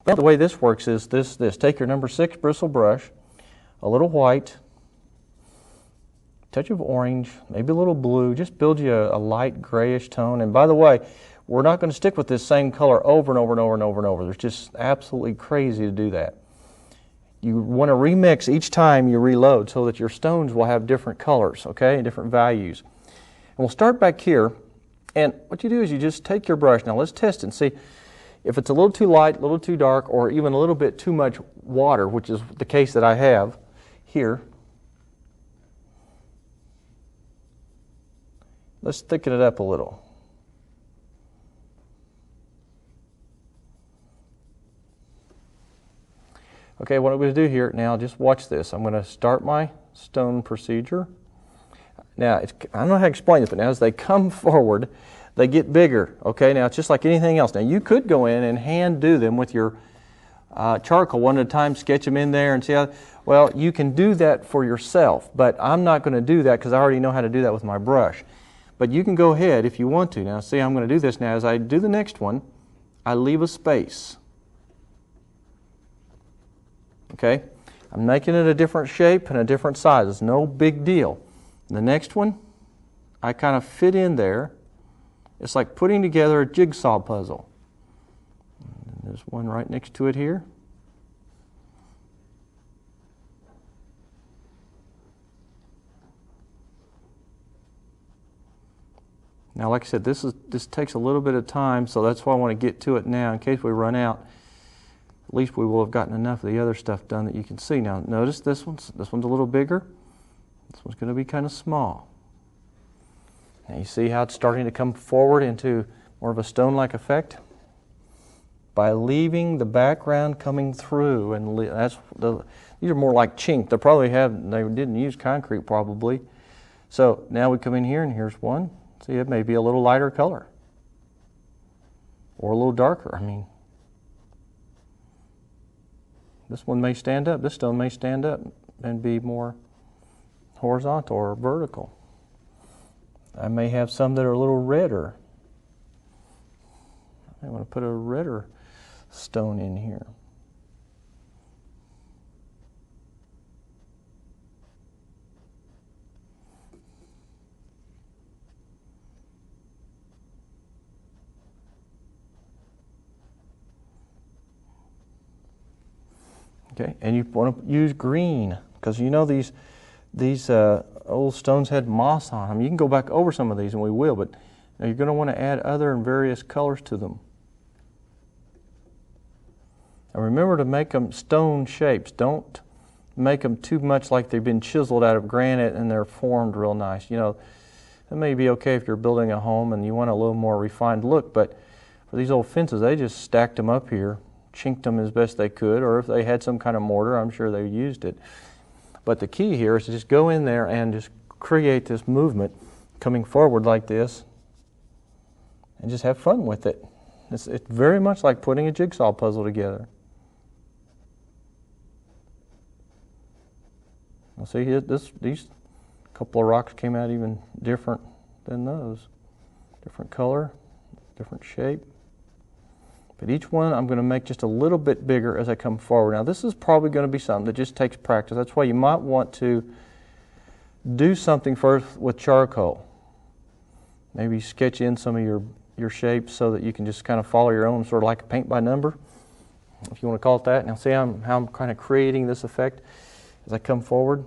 Now the way this works is this. Take your number 6 bristle brush, a little white, touch of orange, maybe a little blue, just build you a light grayish tone. And by the way, we're not going to stick with this same color over and over and over and over and over. It's just absolutely crazy to do that. You want to remix each time you reload so that your stones will have different colors, okay, and different values. And we'll start back here, and what you do is you just take your brush. Now let's test it and see if it's a little too light, a little too dark, or even a little bit too much water, which is the case that I have here. Let's thicken it up a little. Okay, what I'm going to do here now, just watch this. I'm going to start my stone procedure. Now, I don't know how to explain this, but now as they come forward, they get bigger. Okay, now it's just like anything else. Now, you could go in and hand do them with your charcoal one at a time, sketch them in there and see how, well, you can do that for yourself, but I'm not going to do that because I already know how to do that with my brush. But you can go ahead if you want to. Now, see, I'm going to do this now. As I do the next one, I leave a space. Okay, I'm making it a different shape and a different size. It's no big deal. The next one, I kind of fit in there. It's like putting together a jigsaw puzzle. And there's one right next to it here. Now, like I said, this takes a little bit of time, so that's why I want to get to it now in case we run out. At least we will have gotten enough of the other stuff done that you can see. Now notice this one's a little bigger. This one's going to be kind of small. Now you see how it's starting to come forward into more of a stone-like effect? By leaving the background coming through, and these are more like chink. They didn't use concrete probably. So now we come in here and here's one. See, it may be a little lighter color. Or a little darker, I mean. This one may stand up, this stone may stand up and be more horizontal or vertical. I may have some that are a little redder. I want to put a redder stone in here. Okay, and you want to use green because you know these old stones had moss on them. You can go back over some of these, and we will, but you're going to want to add other and various colors to them. And remember to make them stone shapes. Don't make them too much like they've been chiseled out of granite and they're formed real nice. You know, that may be okay if you're building a home and you want a little more refined look, but for these old fences, they just stacked them up here, chinked them as best they could, or if they had some kind of mortar, I'm sure they used it. But the key here is to just go in there and just create this movement coming forward like this and just have fun with it. It's very much like putting a jigsaw puzzle together. Now see, these couple of rocks came out even different than those. Different color, different shape. But each one I'm going to make just a little bit bigger as I come forward. Now this is probably going to be something that just takes practice. That's why you might want to do something first with charcoal. Maybe sketch in some of your shapes so that you can just kind of follow your own, sort of like a paint by number, if you want to call it that. Now see how I'm kind of creating this effect as I come forward.